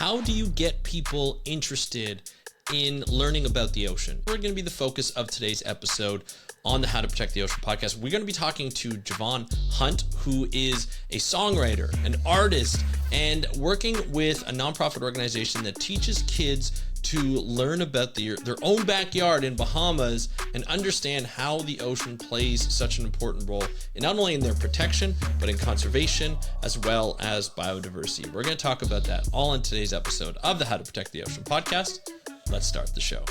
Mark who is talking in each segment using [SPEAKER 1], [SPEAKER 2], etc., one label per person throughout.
[SPEAKER 1] how do you get people interested in learning about the ocean? We're going to be the focus of today's episode on the How to Protect the Ocean podcast. We're going to be talking to Javan Hunt, who is a songwriter, an artist, and working with a nonprofit organization that teaches kids to learn about their own backyard in Bahamas and understand how the ocean plays such an important role in not only in their protection, but in conservation as well as biodiversity. We're going to talk about that all in today's episode of the How to Protect the Ocean podcast. Let's start the show.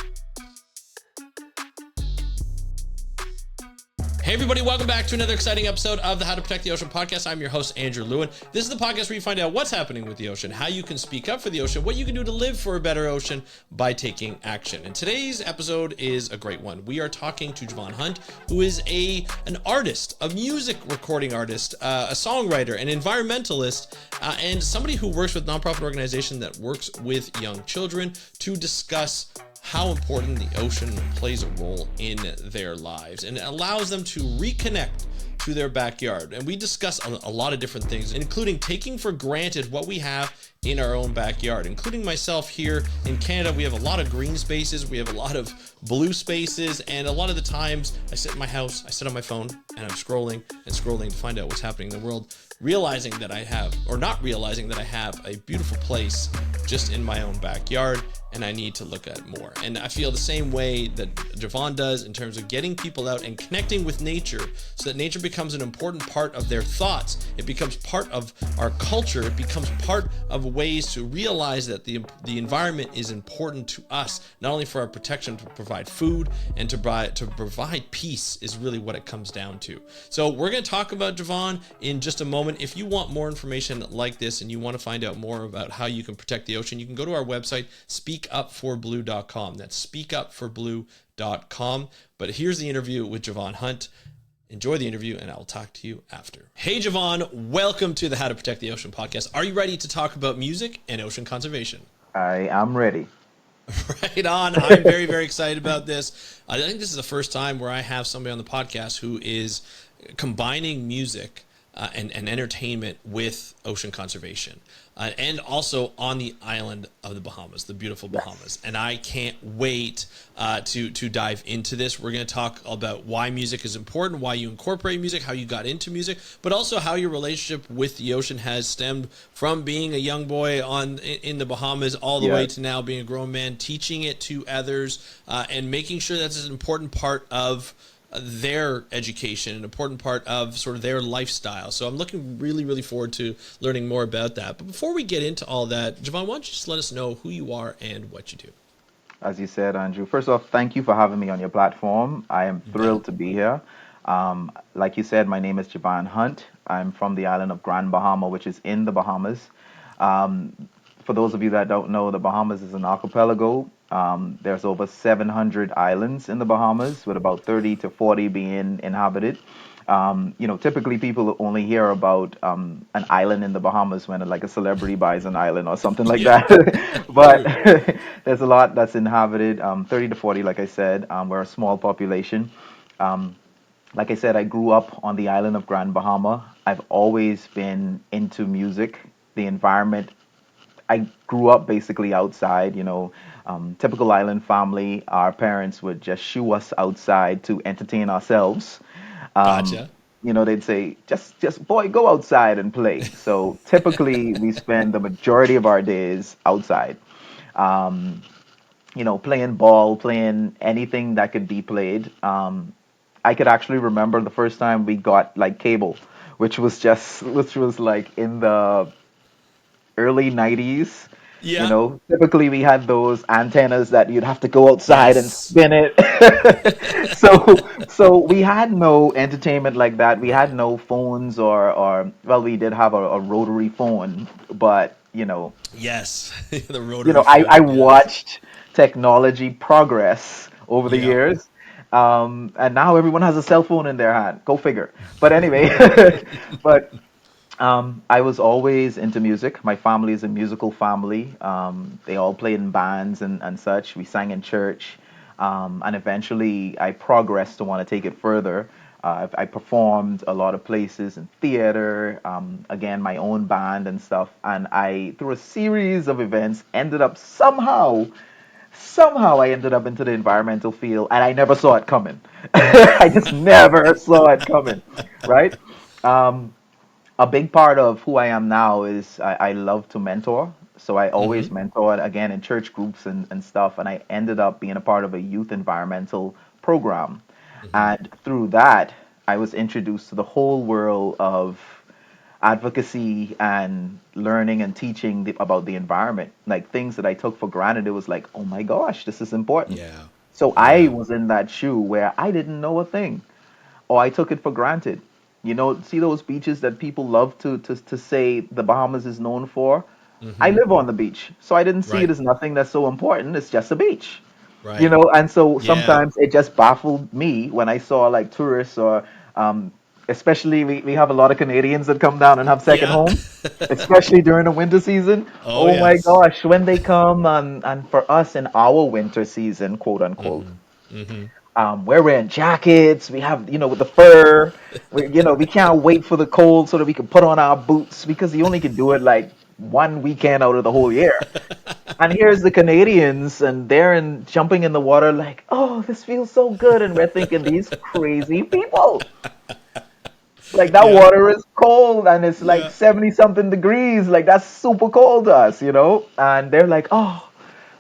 [SPEAKER 1] Hey everybody, welcome back to another exciting episode of the How to Protect the Ocean podcast. I'm your host, Andrew Lewin. This is the podcast where you find out what's happening with the ocean, how you can speak up for the ocean, what you can do to live for a better ocean by taking action. And today's episode is a great one. We are talking to Javan Hunt, who is an artist, a music recording artist, a songwriter, an environmentalist, and somebody who works with a nonprofit organization that works with young children to discuss how important the ocean plays a role in their lives, and it allows them to reconnect to their backyard. And we discuss a lot of different things, including taking for granted what we have in our own backyard, including myself here in Canada. We have a lot of green spaces, we have a lot of blue spaces, and a lot of the times I sit in my house, I sit on my phone, and I'm scrolling to find out what's happening in the world, realizing that I have, or not realizing that I have, a beautiful place just in my own backyard, and I need to look at more. And I feel the same way that Javan does in terms of getting people out and connecting with nature so that nature becomes an important part of their thoughts. It becomes part of our culture. It becomes part of ways to realize that the environment is important to us, not only for our protection, to provide food and to provide peace is really what it comes down to. So we're going to talk about Javan in just a moment. If you want more information like this and you want to find out more about how you can protect the ocean, you can go to our website, speakupforblue.com. That's speakupforblue.com. But here's the interview with Javan Hunt. Enjoy the interview, and I'll talk to you after. Hey, Javan, welcome to the How to Protect the Ocean podcast. Are you ready to talk about music and ocean conservation?
[SPEAKER 2] I am ready.
[SPEAKER 1] Right on. I'm very, very excited about this. I think this is the first time where I have somebody on the podcast who is combining music and entertainment with ocean conservation, and also on the island of the Bahamas, the beautiful Bahamas. And I can't wait to dive into this. We're going to talk about why music is important, why you incorporate music, how you got into music, but also how your relationship with the ocean has stemmed from being a young boy in the Bahamas all the way to now being a grown man, teaching it to others, and making sure that's an important part of their education, an important part of sort of their lifestyle. So I'm looking really, really forward to learning more about that. But before we get into all that, Javan, why don't you just let us know who you are and what you do?
[SPEAKER 2] As you said, Andrew, first off, thank you for having me on your platform. I am thrilled to be here. Like you said, my name is Javan Hunt. I'm from the island of Grand Bahama, which is in the Bahamas. For those of you that don't know, the Bahamas is an archipelago. There's over 700 islands in the Bahamas, with about 30 to 40 being inhabited. Typically people only hear about an island in the Bahamas when like a celebrity buys an island or something like that. But there's a lot that's inhabited, 30 to 40, like I said. We're a small population. Like I said, I grew up on the island of Grand Bahama. I've always been into music, the environment. I grew up basically outside, typical island family. Our parents would just shoo us outside to entertain ourselves.
[SPEAKER 1] Gotcha.
[SPEAKER 2] They'd say, just boy, go outside and play. So typically we spend the majority of our days outside, playing ball, playing anything that could be played. I could actually remember the first time we got like cable, which was like in the early 90s.
[SPEAKER 1] Yeah.
[SPEAKER 2] Typically we had those antennas that you'd have to go outside and spin it. So we had no entertainment like that. We had no phones or well, we did have a rotary phone, but
[SPEAKER 1] Yes. The rotary phone,
[SPEAKER 2] I watched technology progress over the years. And now everyone has a cell phone in their hand. Go figure. But anyway, but I was always into music. My family is a musical family. They all played in bands and such. We sang in church. And eventually I progressed to want to take it further. I performed a lot of places in theater, again, my own band and stuff. And I, through a series of events, ended up somehow I ended up into the environmental field, and I never saw it coming. I just never saw it coming, right? Um, a big part of who I am now is I love to mentor. So I always
[SPEAKER 1] Mm-hmm.
[SPEAKER 2] mentored again in church groups and stuff. And I ended up being a part of a youth environmental program.
[SPEAKER 1] Mm-hmm.
[SPEAKER 2] And through that, I was introduced to the whole world of advocacy and learning and teaching about the environment. Like things that I took for granted, it was like, oh my gosh, this is important.
[SPEAKER 1] Yeah.
[SPEAKER 2] So I
[SPEAKER 1] Yeah.
[SPEAKER 2] was in that shoe where I didn't know a thing, or I took it for granted. You know, see those beaches that people love to say the Bahamas is known for? I
[SPEAKER 1] Mm-hmm.
[SPEAKER 2] live on the beach, so I didn't see it
[SPEAKER 1] Right.
[SPEAKER 2] as nothing that's so important. It's just a beach, you
[SPEAKER 1] Right.
[SPEAKER 2] know. And so
[SPEAKER 1] Yeah.
[SPEAKER 2] sometimes it just baffled me when I saw like tourists or, um, especially we have a lot of Canadians that come down and have second
[SPEAKER 1] Yeah.
[SPEAKER 2] homes, especially during the winter season.
[SPEAKER 1] Oh
[SPEAKER 2] Oh my
[SPEAKER 1] yes.
[SPEAKER 2] gosh, when they come and for us in our winter season, quote unquote,
[SPEAKER 1] Mm-hmm. Mm-hmm.
[SPEAKER 2] we're wearing jackets. We have, with the fur. We can't wait for the cold so that we can put on our boots because you only can do it like one weekend out of the whole year. And here's the Canadians, and they're jumping in the water like, oh, this feels so good, and we're thinking these crazy people. Like that
[SPEAKER 1] Yeah.
[SPEAKER 2] water is cold and it's like
[SPEAKER 1] Yeah.
[SPEAKER 2] 70 something degrees. Like that's super cold to us, you know? And they're like, oh,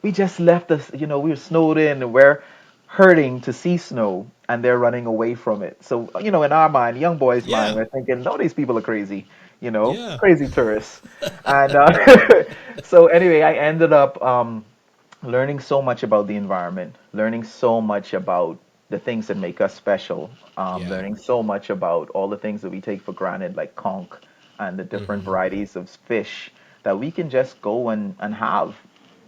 [SPEAKER 2] we just left us, we were snowed in and we're hurting to see snow and they're running away from it. So, in our mind, young boys' mind,
[SPEAKER 1] Yeah.
[SPEAKER 2] we're thinking, no, these people are crazy,
[SPEAKER 1] Yeah.
[SPEAKER 2] crazy tourists. And so anyway, I ended up learning so much about the environment, learning so much about the things that make us special,
[SPEAKER 1] Yeah.
[SPEAKER 2] learning so much about all the things that we take for granted, like conch and the different
[SPEAKER 1] Mm-hmm.
[SPEAKER 2] varieties of fish that we can just go and have.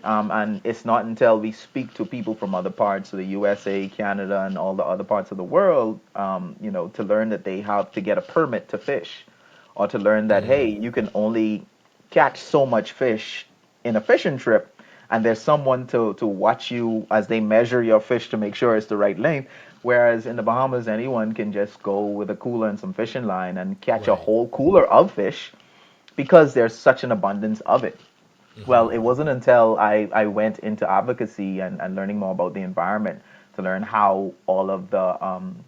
[SPEAKER 2] And it's not until we speak to people from other parts of the USA, Canada, and all the other parts of the world, to learn that they have to get a permit to fish, or to learn that, hey,
[SPEAKER 1] Mm.
[SPEAKER 2] you can only catch so much fish in a fishing trip, and there's someone to watch you as they measure your fish to make sure it's the right length. Whereas in the Bahamas, anyone can just go with a cooler and some fishing line and catch a
[SPEAKER 1] Right.
[SPEAKER 2] whole cooler of fish because there's such an abundance of it.
[SPEAKER 1] Mm-hmm.
[SPEAKER 2] Well, it wasn't until I went into advocacy and learning more about the environment to learn how all of the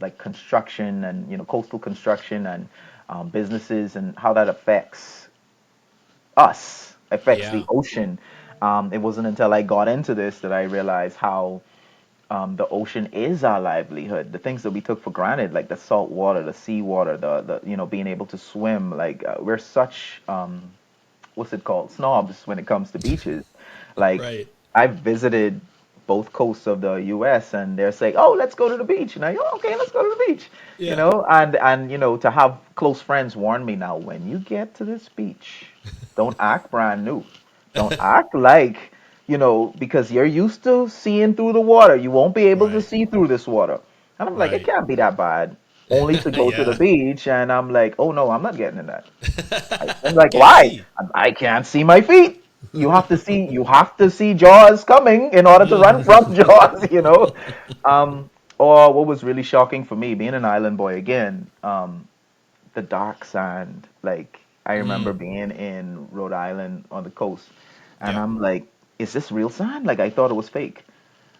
[SPEAKER 2] like construction and coastal construction and businesses and how that affects the
[SPEAKER 1] Yeah.
[SPEAKER 2] ocean. It wasn't until I got into this that I realized how the ocean is our livelihood. The things that we took for granted, like the salt water, the seawater, the being able to swim. Like we're such what's it called, snobs when it comes to beaches. Like
[SPEAKER 1] Right.
[SPEAKER 2] I've visited both coasts of the U.S. and they're saying, "Oh, let's go to the beach," and I go, "Okay, let's go to the beach,"
[SPEAKER 1] Yeah.
[SPEAKER 2] and to have close friends warn me now, when you get to this beach, don't act brand new, don't act like because you're used to seeing through the water, you won't be able to
[SPEAKER 1] Right.
[SPEAKER 2] see through this water. And I'm like, it
[SPEAKER 1] Right.
[SPEAKER 2] can't be that bad. Only to go to the
[SPEAKER 1] Yeah.
[SPEAKER 2] beach, and I'm like, oh no, I'm not getting in that. I'm like,
[SPEAKER 1] Can't
[SPEAKER 2] why?
[SPEAKER 1] see.
[SPEAKER 2] I can't see my feet. You have to see Jaws coming in order to run from Jaws, Or what was really shocking for me, being an island boy again, the dark sand. Like I remember
[SPEAKER 1] Mm.
[SPEAKER 2] being in Rhode Island on the coast, and
[SPEAKER 1] Yeah.
[SPEAKER 2] I'm like, is this real sand? Like I thought it was fake.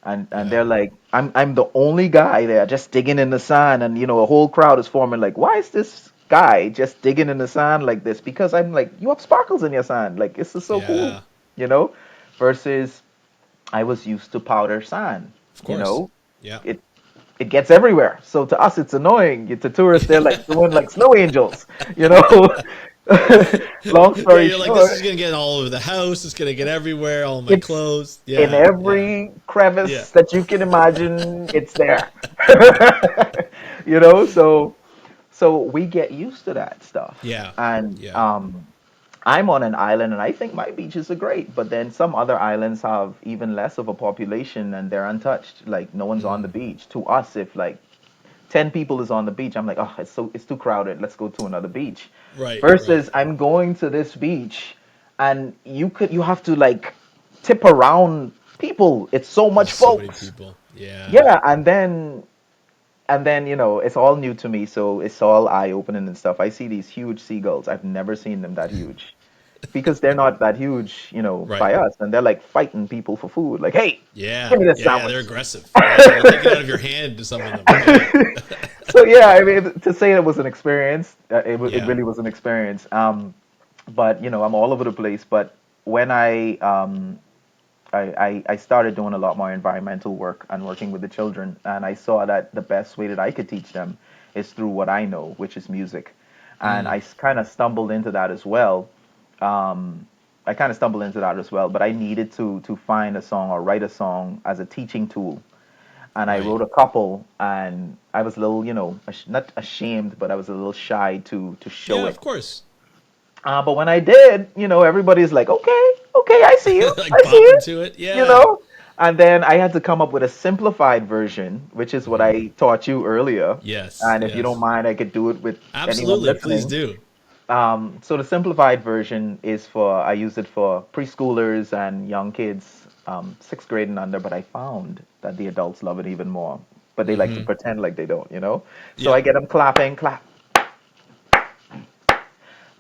[SPEAKER 2] And
[SPEAKER 1] Yeah.
[SPEAKER 2] they're like, I'm the only guy there just digging in the sand, and a whole crowd is forming. Like, why is this guy just digging in the sand like this? Because I'm like, you have sparkles in your sand. Like, this is so cool,
[SPEAKER 1] Yeah.
[SPEAKER 2] you know. Versus, I was used to powder sand.
[SPEAKER 1] Of
[SPEAKER 2] You
[SPEAKER 1] course.
[SPEAKER 2] know,
[SPEAKER 1] Yeah.
[SPEAKER 2] it it gets everywhere. So to us, it's annoying. To tourists, they're like doing like snow angels. You know. Long
[SPEAKER 1] Yeah.
[SPEAKER 2] story
[SPEAKER 1] You're like, this is
[SPEAKER 2] short,
[SPEAKER 1] gonna get all over the house. It's gonna get everywhere. All my
[SPEAKER 2] it's
[SPEAKER 1] clothes.
[SPEAKER 2] in
[SPEAKER 1] Yeah. Yeah.
[SPEAKER 2] every
[SPEAKER 1] Yeah.
[SPEAKER 2] crevice that you can imagine. It's there. So we get used to that stuff.
[SPEAKER 1] Yeah.
[SPEAKER 2] And
[SPEAKER 1] Yeah.
[SPEAKER 2] I'm on an island and I think my beaches are great, but then some other islands have even less of a population and they're untouched. Like no one's on the
[SPEAKER 1] Mm.
[SPEAKER 2] beach. To us, if like 10 people is on the beach, I'm like, oh, it's too crowded. Let's go to another beach.
[SPEAKER 1] Right. Right.
[SPEAKER 2] Versus I'm going to this beach and you have to like tip around people. It's so
[SPEAKER 1] Because
[SPEAKER 2] much
[SPEAKER 1] so many
[SPEAKER 2] folks.
[SPEAKER 1] people. Yeah.
[SPEAKER 2] Yeah, and then and then, it's all new to me, so it's all eye-opening and stuff. I see these huge seagulls. I've never seen them that huge because they're not that huge,
[SPEAKER 1] Right.
[SPEAKER 2] by us, and they're like fighting people for food. Like, hey,
[SPEAKER 1] Yeah.
[SPEAKER 2] give me this
[SPEAKER 1] Yeah. Yeah. They're
[SPEAKER 2] sandwich.
[SPEAKER 1] aggressive. Yeah. They'll take it out of your hand to some of them. Yeah.
[SPEAKER 2] So yeah, I mean, to say it was an experience, it
[SPEAKER 1] Yeah.
[SPEAKER 2] really was an experience. But I'm all over the place. But when I started doing a lot more environmental work and working with the children, and I saw that the best way that I could teach them is through what I know, which is music. And I kind of stumbled into that as well. Um, I kind of stumbled into that as well, but I needed to find a song or write a song as a teaching tool. And I
[SPEAKER 1] Right.
[SPEAKER 2] wrote a couple, and I was a little, not ashamed, but I was a little shy to show
[SPEAKER 1] Yeah.
[SPEAKER 2] it.
[SPEAKER 1] Of course.
[SPEAKER 2] But when I did, everybody's like, okay, okay, I see you,
[SPEAKER 1] Like
[SPEAKER 2] I see
[SPEAKER 1] bopping
[SPEAKER 2] you,
[SPEAKER 1] to it.
[SPEAKER 2] you
[SPEAKER 1] Yeah.
[SPEAKER 2] know. And then I had to come up with a simplified version, which is what I taught you earlier.
[SPEAKER 1] Yes.
[SPEAKER 2] And if you don't
[SPEAKER 1] Yes.
[SPEAKER 2] mind, I could do it with anyone
[SPEAKER 1] Absolutely. Please
[SPEAKER 2] listening.
[SPEAKER 1] do.
[SPEAKER 2] So the simplified version is I use it for preschoolers and young kids, sixth grade and under, but I found that the adults love it even more. But they like to pretend like they don't. So I
[SPEAKER 1] Yep.
[SPEAKER 2] get them clapping, clap.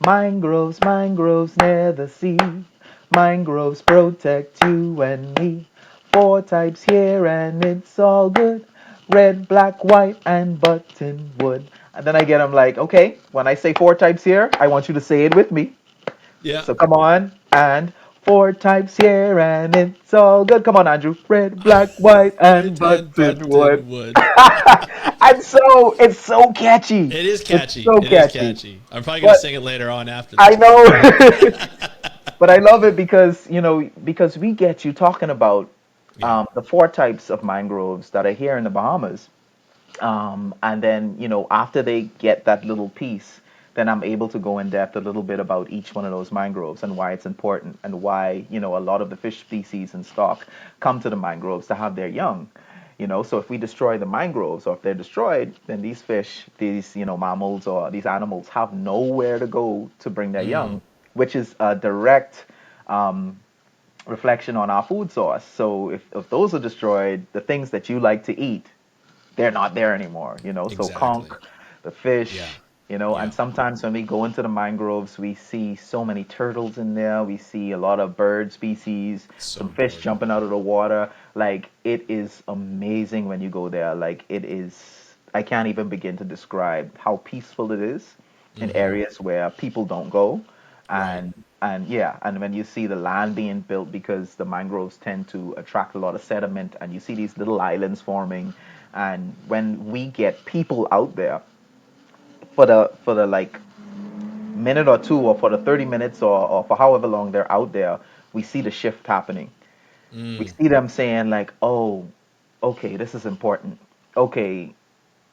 [SPEAKER 2] Mangroves, mangroves near the sea. Mangroves protect you and me. Four types here and it's all good. Red, black, white, and buttonwood. And then I get them like, okay, when I say four types here, I want you to say it with me.
[SPEAKER 1] Yeah.
[SPEAKER 2] So come on, and four types here and it's all good. Come on, Andrew. Red, black, white, and
[SPEAKER 1] Right. And
[SPEAKER 2] buttonwood.
[SPEAKER 1] button wood.
[SPEAKER 2] And so it's so catchy.
[SPEAKER 1] It is
[SPEAKER 2] It's
[SPEAKER 1] catchy.
[SPEAKER 2] so
[SPEAKER 1] It is
[SPEAKER 2] catchy.
[SPEAKER 1] catchy. I'm probably gonna
[SPEAKER 2] But
[SPEAKER 1] sing it later on after
[SPEAKER 2] I
[SPEAKER 1] this. But
[SPEAKER 2] know. But I love it because because we get you talking about
[SPEAKER 1] yeah.
[SPEAKER 2] the four types of mangroves that are here in the Bahamas, and then after they get that little piece, then I'm able to go in depth a little bit about each one of those mangroves and why it's important and why a lot of the fish species and stock come to the mangroves to have their young. So if we destroy the mangroves, or if they're destroyed, then these fish, these mammals or these animals have nowhere to go to bring their young, which is a direct um, reflection on our food source. So if those are destroyed, the things that you like to eat, they're not there anymore. So conch,
[SPEAKER 1] Exactly.
[SPEAKER 2] the
[SPEAKER 1] Yeah.
[SPEAKER 2] fish, and
[SPEAKER 1] Yeah.
[SPEAKER 2] sometimes when we go into the mangroves, we see so many turtles in there. We see a lot of bird species,
[SPEAKER 1] So
[SPEAKER 2] some fish
[SPEAKER 1] important.
[SPEAKER 2] jumping out of the water. Like, it is amazing when you go there. Like, it is, I can't even begin to describe how peaceful it is in areas where people don't go.
[SPEAKER 1] Right.
[SPEAKER 2] And yeah, and when you see the land being built, because the mangroves tend to attract a lot of sediment, and you see these little islands forming, and when we get people out there for the like minute or two, or for the 30 minutes, or for however long they're out there, we see the shift happening. We see them saying like, oh, okay, this is important. Okay,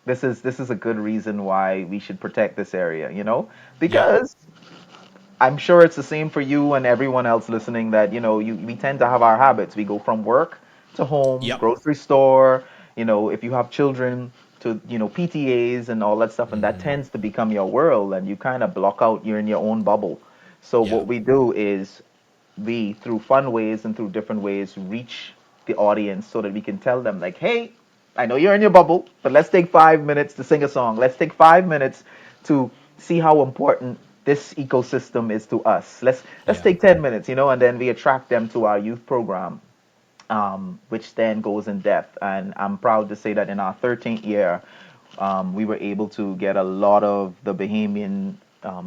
[SPEAKER 2] this is a good reason why we should protect this area.
[SPEAKER 1] Yeah.
[SPEAKER 2] Because I'm sure it's the same for you and everyone else listening, that we tend to have our habits. We go from work to home,
[SPEAKER 1] Yep.
[SPEAKER 2] grocery store, if you have children, to PTAs and all that stuff, and that tends to become your world, and you kind of block out. You're in your own bubble. So
[SPEAKER 1] Yeah.
[SPEAKER 2] what we do is, we, through fun ways and through different ways, reach the audience so that we can tell them like, hey, I know you're in your bubble, but let's take 5 minutes to sing a song. Let's take 5 minutes to see how important this ecosystem is to us. Let's
[SPEAKER 1] Yeah.
[SPEAKER 2] take 10 minutes, and then we attract them to our youth program, which then goes in depth. And I'm proud to say that in our 13th year, we were able to get a lot of the Bahamian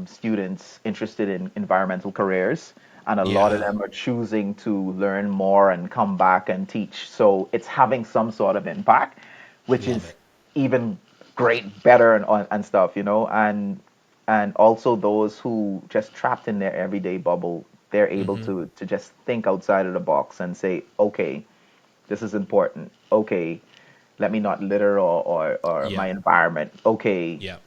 [SPEAKER 2] students interested in environmental careers, and a lot of
[SPEAKER 1] Yeah.
[SPEAKER 2] them are choosing to learn more and come back and teach. So it's having some sort of impact, which
[SPEAKER 1] Love
[SPEAKER 2] is
[SPEAKER 1] it.
[SPEAKER 2] even great, better, and stuff. And also those who just trapped in their everyday bubble, they're able to just think outside of the box and say, okay, this is important. Okay, let me not litter, or
[SPEAKER 1] Yeah.
[SPEAKER 2] my environment. Okay,
[SPEAKER 1] Yeah.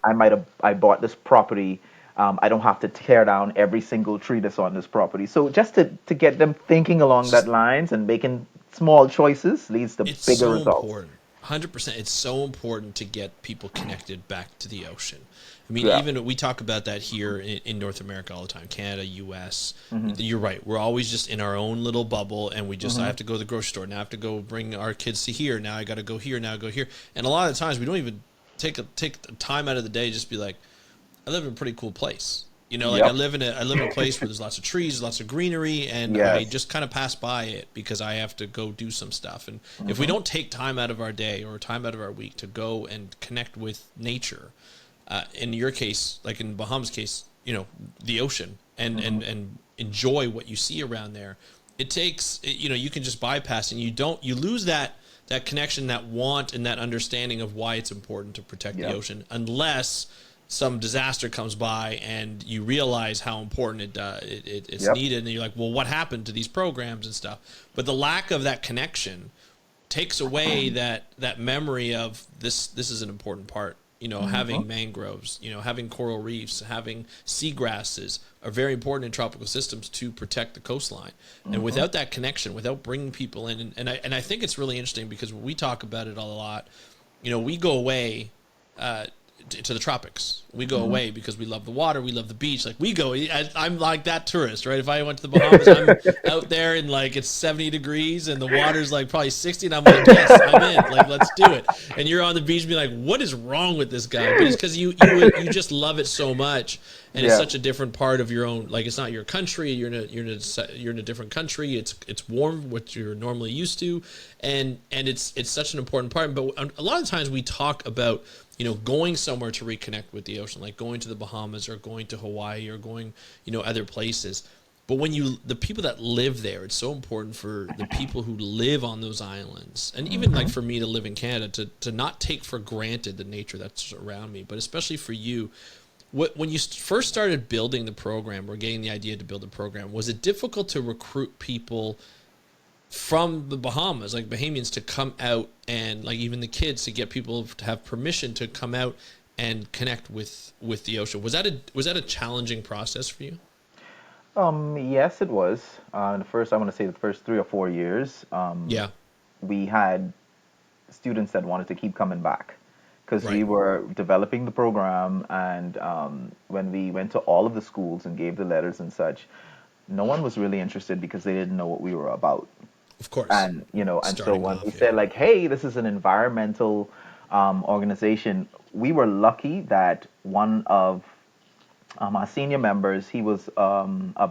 [SPEAKER 2] I bought this property. I don't have to tear down every single tree that's on this property. So just to get them thinking along that
[SPEAKER 1] Just
[SPEAKER 2] lines and making small choices leads to
[SPEAKER 1] it's
[SPEAKER 2] bigger
[SPEAKER 1] so
[SPEAKER 2] results.
[SPEAKER 1] important. 100%. It's so important to get people connected back to the ocean. I mean,
[SPEAKER 2] Yeah.
[SPEAKER 1] even we talk about that here in North America all the time, Canada, US.
[SPEAKER 2] Hmm.
[SPEAKER 1] You're right. We're always just in our own little bubble, and I
[SPEAKER 2] Hmm.
[SPEAKER 1] have to go to the grocery store. Now I have to go bring our kids to here. Now I got to go here. Now I go here. And a lot of the times we don't even take the time out of the day, just be like, I live in a pretty cool place. Like I
[SPEAKER 2] Yep.
[SPEAKER 1] live in a place where there's lots of trees, lots of greenery, and I
[SPEAKER 2] Yes.
[SPEAKER 1] just kind of pass by it because I have to go do some stuff. And if we
[SPEAKER 2] Hmm.
[SPEAKER 1] don't take time out of our day or time out of our week to go and connect with nature, in your case, like in Bahamas' case, the ocean, and enjoy what you see around there, it takes, you can just bypass, and you lose that connection, that want, and that understanding of why it's important to protect the
[SPEAKER 2] Yep.
[SPEAKER 1] ocean, unless some disaster comes by and you realize how important it's
[SPEAKER 2] Yep.
[SPEAKER 1] needed, and you're like, well, what happened to these programs and stuff? But the lack of that connection takes away that memory of this is an important part.
[SPEAKER 2] Hmm.
[SPEAKER 1] Having mangroves, having coral reefs, having seagrasses are very important in tropical systems to protect the coastline. And
[SPEAKER 2] Hmm.
[SPEAKER 1] without that connection, without bringing people in, and I think it's really interesting because we talk about it a lot. We go away to the tropics. We go
[SPEAKER 2] Hmm.
[SPEAKER 1] away because we love the water, we love the beach. Like we go, I'm like that tourist, right? If I went to the Bahamas, I'm out there and like it's 70 degrees and the water's like probably 60, and I'm like, yes, I'm in. Like let's do it. And you're on the beach, being like, what is wrong with this guy? But it's because you just love it so much, and it's
[SPEAKER 2] Yeah.
[SPEAKER 1] such a different part of your own. Like it's not your country. You're in a different country. It's warm, what you're normally used to, and it's such an important part. But a lot of times we talk about going somewhere to reconnect with the ocean, like going to the Bahamas or going to Hawaii or going, other places. But when the people that live there, it's so important for the people who live on those islands, and even like
[SPEAKER 2] Hmm.
[SPEAKER 1] for me to live in Canada, to not take for granted the nature that's around me, but especially for you. When you first started building the program or getting the idea to build the program, was it difficult to recruit people from the Bahamas, like Bahamians, to come out, and like even the kids, to get people to have permission to come out and connect with the ocean? Was that a challenging process for you?
[SPEAKER 2] Yes, it was. I want to say the first 3 or 4 years,
[SPEAKER 1] Yeah.
[SPEAKER 2] we had students that wanted to keep coming back because we
[SPEAKER 1] Right.
[SPEAKER 2] were developing the program, and when we went to all of the schools and gave the letters and such, no one was really interested because they didn't know what we were about.
[SPEAKER 1] Of course.
[SPEAKER 2] And so
[SPEAKER 1] Starting
[SPEAKER 2] when we
[SPEAKER 1] off, yeah.
[SPEAKER 2] said like, hey, this is an environmental organization, we were lucky that one of our senior members, he was a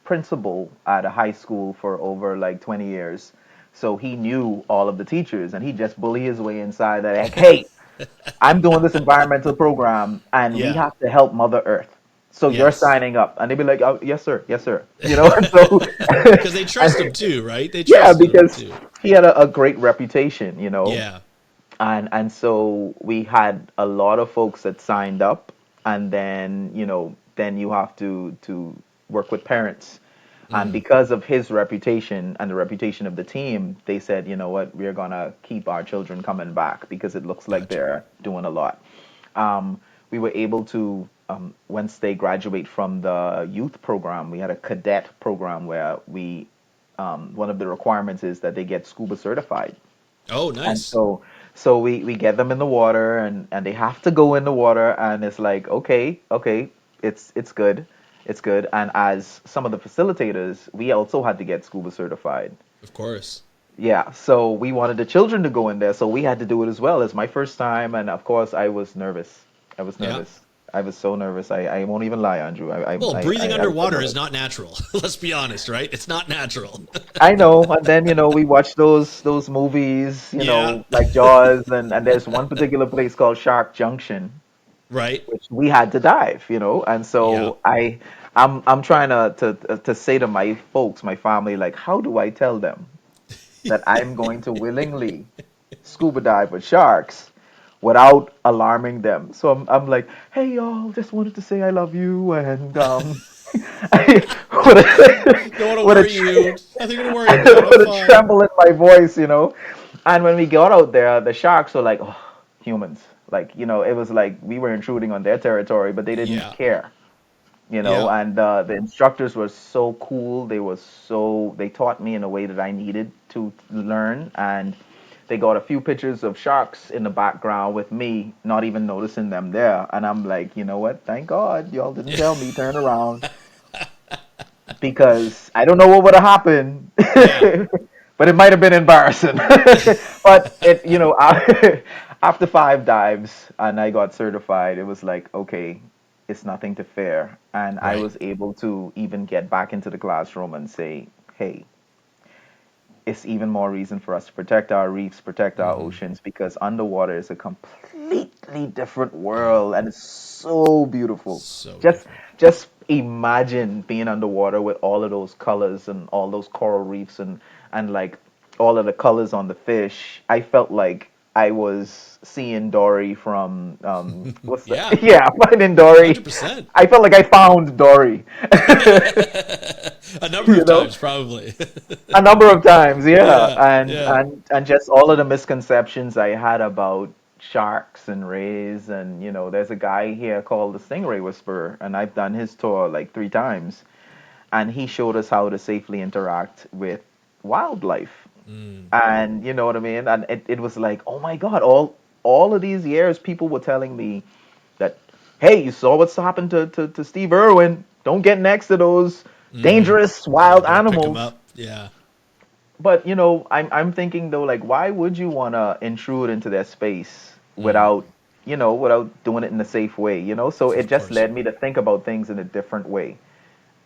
[SPEAKER 2] principal at a high school for over like 20 years. So he knew all of the teachers, and he just bully his way inside that, like, hey, I'm doing this environmental program and we
[SPEAKER 1] Yeah.
[SPEAKER 2] have to help Mother Earth. So you're
[SPEAKER 1] Yes.
[SPEAKER 2] signing up. And they'd be like, oh, yes, sir. Yes, sir. And so,
[SPEAKER 1] Because they trust him
[SPEAKER 2] and,
[SPEAKER 1] too, right? They
[SPEAKER 2] yeah,
[SPEAKER 1] trust him
[SPEAKER 2] because
[SPEAKER 1] too.
[SPEAKER 2] he had a great reputation.
[SPEAKER 1] Yeah.
[SPEAKER 2] And so we had a lot of folks that signed up, and then you have to work with parents. And
[SPEAKER 1] Mm,
[SPEAKER 2] because of his reputation and the reputation of the team, they said, you know what, we're gonna keep our children coming back because it looks like
[SPEAKER 1] gotcha.
[SPEAKER 2] they're doing a lot. We were able to, once they graduate from the youth program, we had a cadet program where one of the requirements is that they get scuba certified.
[SPEAKER 1] Oh,
[SPEAKER 2] And
[SPEAKER 1] nice.
[SPEAKER 2] so we get them in the water, and they have to go in the water, and it's like, okay, okay, it's good. It's good. And as some of the facilitators, we also had to get scuba certified.
[SPEAKER 1] Of course.
[SPEAKER 2] Yeah, so we wanted the children to go in there, so we had to do it as well. It's my first time, and of course I was nervous. I was
[SPEAKER 1] Yeah.
[SPEAKER 2] nervous. I was so nervous. I won't even lie, Andrew.
[SPEAKER 1] Well, breathing
[SPEAKER 2] I was so
[SPEAKER 1] underwater is
[SPEAKER 2] nervous.
[SPEAKER 1] not natural. Let's be honest, right? It's not natural.
[SPEAKER 2] I know, and then we watch those movies,
[SPEAKER 1] Yeah.
[SPEAKER 2] like Jaws, and there's one particular place called Shark Junction,
[SPEAKER 1] Right.
[SPEAKER 2] which we had to dive, and
[SPEAKER 1] Yeah.
[SPEAKER 2] so I'm trying to say to my folks, my family, like, how do I tell them that I'm going to willingly scuba dive with sharks without alarming them? So I'm like, hey y'all, just wanted to say I love you, and with
[SPEAKER 1] Don't want to
[SPEAKER 2] with a
[SPEAKER 1] worry you. Nothing to worry about. I'm
[SPEAKER 2] with a
[SPEAKER 1] fine.
[SPEAKER 2] tremble in my voice. And when we got out there, the sharks were like, oh, humans. Like, it was like we were intruding on their territory, but they didn't
[SPEAKER 1] Yeah.
[SPEAKER 2] care.
[SPEAKER 1] Yeah.
[SPEAKER 2] And the instructors were so cool. They taught me in a way that I needed to learn. And they got a few pictures of sharks in the background with me, not even noticing them there. And I'm like, you know what? Thank God y'all didn't tell me, turn around, because I don't know what would have happened,
[SPEAKER 1] Yeah.
[SPEAKER 2] but it might have been embarrassing. But After 5 dives and I got certified, it was like, okay, it's nothing to fear. And I
[SPEAKER 1] Right.
[SPEAKER 2] was able to even get back into the classroom and say, hey, it's even more reason for us to protect our reefs, protect our
[SPEAKER 1] Hmm.
[SPEAKER 2] oceans, because underwater is a completely different
[SPEAKER 1] Oh,
[SPEAKER 2] world and it's so beautiful.
[SPEAKER 1] so
[SPEAKER 2] Just
[SPEAKER 1] different.
[SPEAKER 2] just imagine being underwater with all of those colors and all those coral reefs and like all of the colors on the fish. I felt like I was seeing Dory from what's that?
[SPEAKER 1] Yeah,
[SPEAKER 2] Yeah, finding Dory.
[SPEAKER 1] 100%.
[SPEAKER 2] I felt like I found Dory.
[SPEAKER 1] A number
[SPEAKER 2] You
[SPEAKER 1] of
[SPEAKER 2] know?
[SPEAKER 1] times, probably.
[SPEAKER 2] A number of times, yeah,
[SPEAKER 1] Yeah,
[SPEAKER 2] and
[SPEAKER 1] yeah.
[SPEAKER 2] and just all of the misconceptions I had about sharks and rays, and there's a guy here called the Stingray Whisperer, and I've done his tour like 3 times, and he showed us how to safely interact with wildlife,
[SPEAKER 1] Mm,
[SPEAKER 2] and you know what I mean, and it was like, oh my God, all of these years people were telling me that, hey, you saw what's happened to Steve Irwin, don't get next to those
[SPEAKER 1] mm-hmm.
[SPEAKER 2] dangerous
[SPEAKER 1] Yeah,
[SPEAKER 2] wild
[SPEAKER 1] don't pick them
[SPEAKER 2] animals.
[SPEAKER 1] up. Yeah,
[SPEAKER 2] But I'm thinking though, like, why would you wanna intrude into their space
[SPEAKER 1] mm,
[SPEAKER 2] without doing it in a safe way, So it
[SPEAKER 1] of
[SPEAKER 2] just
[SPEAKER 1] course.
[SPEAKER 2] led me to think about things in a different way.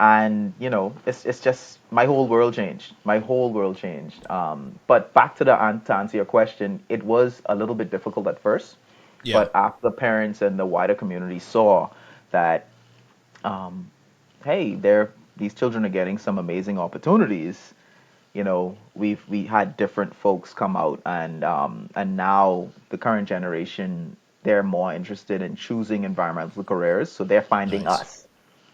[SPEAKER 2] And it's just my whole world changed. My whole world changed. But back to to answer your question, it was a little bit difficult at first,
[SPEAKER 1] Yeah,
[SPEAKER 2] but after parents and the wider community saw that, um, hey, these children are getting some amazing opportunities. We had different folks come out, and now the current generation, they're more interested in choosing environmental careers, so they're finding
[SPEAKER 1] nice.
[SPEAKER 2] us.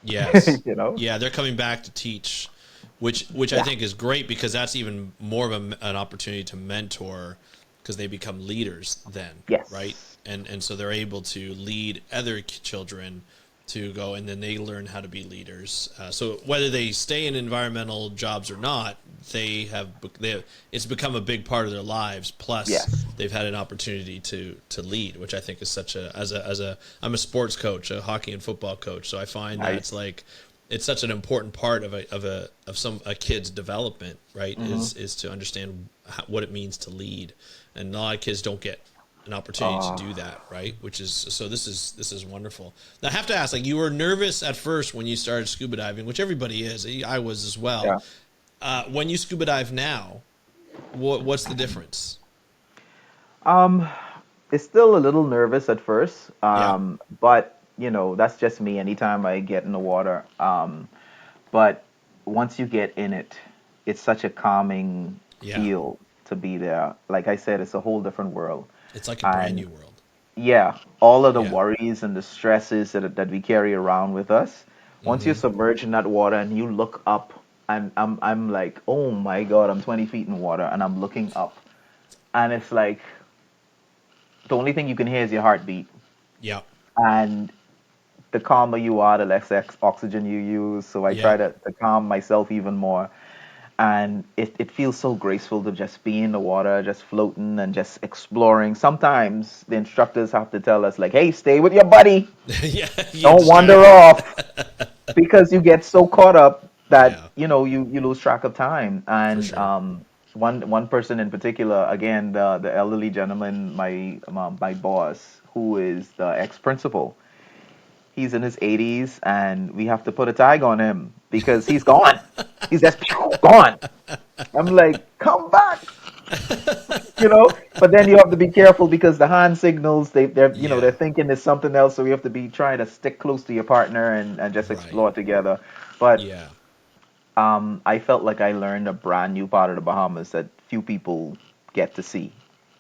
[SPEAKER 1] Yes.
[SPEAKER 2] you know
[SPEAKER 1] Yeah, they're coming back to teach, which I
[SPEAKER 2] yeah,
[SPEAKER 1] think is great because that's even more of an opportunity to mentor because they become leaders then, right?
[SPEAKER 2] yes,
[SPEAKER 1] And so they're able to lead other children to go, and then they learn how to be leaders. So whether they stay in environmental jobs or not, they have it's become a big part of their lives. Plus,
[SPEAKER 2] yes.
[SPEAKER 1] they've had an opportunity to lead, which I think is such a as a I'm a sports coach, a hockey and football coach, so I find that
[SPEAKER 2] Nice.
[SPEAKER 1] it's such an important part of a kid's development, right?
[SPEAKER 2] Hmm.
[SPEAKER 1] Is to understand what it means to lead, and a lot of kids don't get an opportunity to
[SPEAKER 2] uh
[SPEAKER 1] do that, right? Which is so this is wonderful. Now I have to ask, like, you were nervous at first when you started scuba diving, which everybody is. I was as well.
[SPEAKER 2] yeah.
[SPEAKER 1] When you scuba dive now, what's the difference?
[SPEAKER 2] um it's still a little nervous at first,
[SPEAKER 1] Yeah,
[SPEAKER 2] but that's just me anytime I get in the water. But once you get in it, it's such a calming
[SPEAKER 1] yeah.
[SPEAKER 2] feel to be there. Like I said, it's a whole different world.
[SPEAKER 1] It's like a brand
[SPEAKER 2] And
[SPEAKER 1] new world.
[SPEAKER 2] yeah, all of the
[SPEAKER 1] Yeah.
[SPEAKER 2] worries and the stresses that we carry around with us, once you're
[SPEAKER 1] Mm-hmm.
[SPEAKER 2] submerged in that water and you look up, and I'm like, oh my God, I'm 20 feet in water and I'm looking up. And it's like the only thing you can hear is your heartbeat.
[SPEAKER 1] Yeah.
[SPEAKER 2] And the calmer you are, the less oxygen you use. So I try
[SPEAKER 1] Yeah.
[SPEAKER 2] to calm myself even more. And it feels so graceful to just be in the water, just floating and just exploring. Sometimes the instructors have to tell us, like, hey, stay with your buddy,
[SPEAKER 1] Yeah. You get
[SPEAKER 2] don't wander
[SPEAKER 1] distracted.
[SPEAKER 2] off, because you get so caught up that
[SPEAKER 1] Yeah.
[SPEAKER 2] you lose track of time.
[SPEAKER 1] For
[SPEAKER 2] And
[SPEAKER 1] sure.
[SPEAKER 2] one person in particular, again, the elderly gentleman, my boss, who is the ex principal, he's in his 80s, and we have to put a tag on him because he's gone. He's just gone. I'm like, come back, But then you have to be careful because the hand signals, they're
[SPEAKER 1] Yeah.
[SPEAKER 2] thinking there's something else, so you have to be trying to stick close to your partner and just
[SPEAKER 1] Right.
[SPEAKER 2] explore together. But
[SPEAKER 1] Yeah.
[SPEAKER 2] I felt like I learned a brand new part of the Bahamas that few people get to see,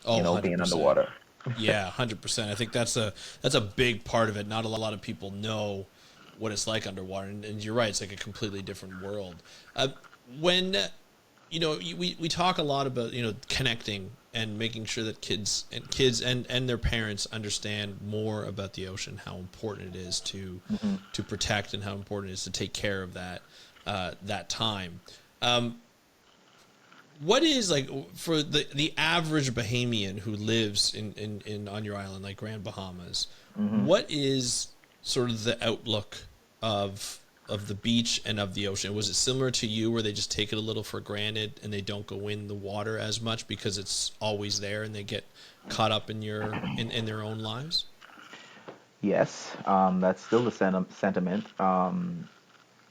[SPEAKER 1] Oh,
[SPEAKER 2] being
[SPEAKER 1] 100%.
[SPEAKER 2] underwater.
[SPEAKER 1] Yeah, 100%. I think that's a big part of it. Not a lot of people know what it's like underwater, and you're right. It's like a completely different world. When we talk a lot about connecting and making sure that kids and their parents understand more about the ocean, how important it is
[SPEAKER 2] Hmm.
[SPEAKER 1] to protect, and how important it is to take care of that time. Um, what is, like, for the average Bahamian who lives in on your island, like Grand Bahamas,
[SPEAKER 2] Hmm.
[SPEAKER 1] what is sort of the outlook of of the beach and of the ocean? Was it similar to you where they just take it a little for granted and they don't go in the water as much because it's always there and they get caught up in in their own lives?
[SPEAKER 2] Yes, that's still the sentiment.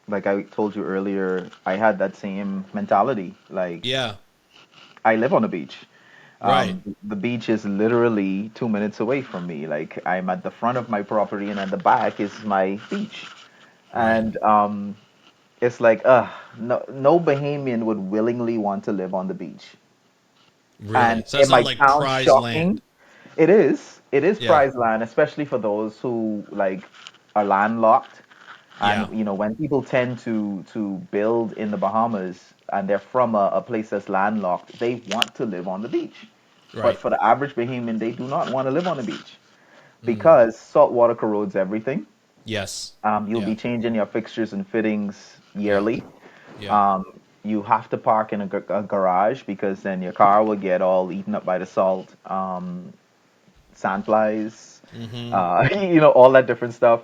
[SPEAKER 2] Like I told you earlier, I had that same mentality. Like
[SPEAKER 1] Yeah,
[SPEAKER 2] I live on the beach.
[SPEAKER 1] right.
[SPEAKER 2] The beach is literally 2 minutes away from me. Like I'm at the front of my property, and at the back is my beach.
[SPEAKER 1] Right.
[SPEAKER 2] And it's like, no Bahamian would willingly want to live on the beach.
[SPEAKER 1] Really?
[SPEAKER 2] And
[SPEAKER 1] So
[SPEAKER 2] it
[SPEAKER 1] that's not
[SPEAKER 2] might
[SPEAKER 1] like
[SPEAKER 2] sound
[SPEAKER 1] prize land.
[SPEAKER 2] shocking. It is
[SPEAKER 1] Yeah.
[SPEAKER 2] prize land, especially for those who like are landlocked. And
[SPEAKER 1] Yeah.
[SPEAKER 2] when people tend to build in the Bahamas and they're from a place that's landlocked, they want to live on the beach. But
[SPEAKER 1] Right.
[SPEAKER 2] for the average Bahamian, they do not want to live on the beach
[SPEAKER 1] Mm.
[SPEAKER 2] because salt water corrodes everything.
[SPEAKER 1] Yes.
[SPEAKER 2] You'll
[SPEAKER 1] Yeah.
[SPEAKER 2] be changing your fixtures and fittings
[SPEAKER 1] Yeah.
[SPEAKER 2] yearly.
[SPEAKER 1] Yeah.
[SPEAKER 2] Um, you have to park in a garage because then your car will get all eaten up by the salt, sandflies,
[SPEAKER 1] Mm-hmm.
[SPEAKER 2] all that different stuff.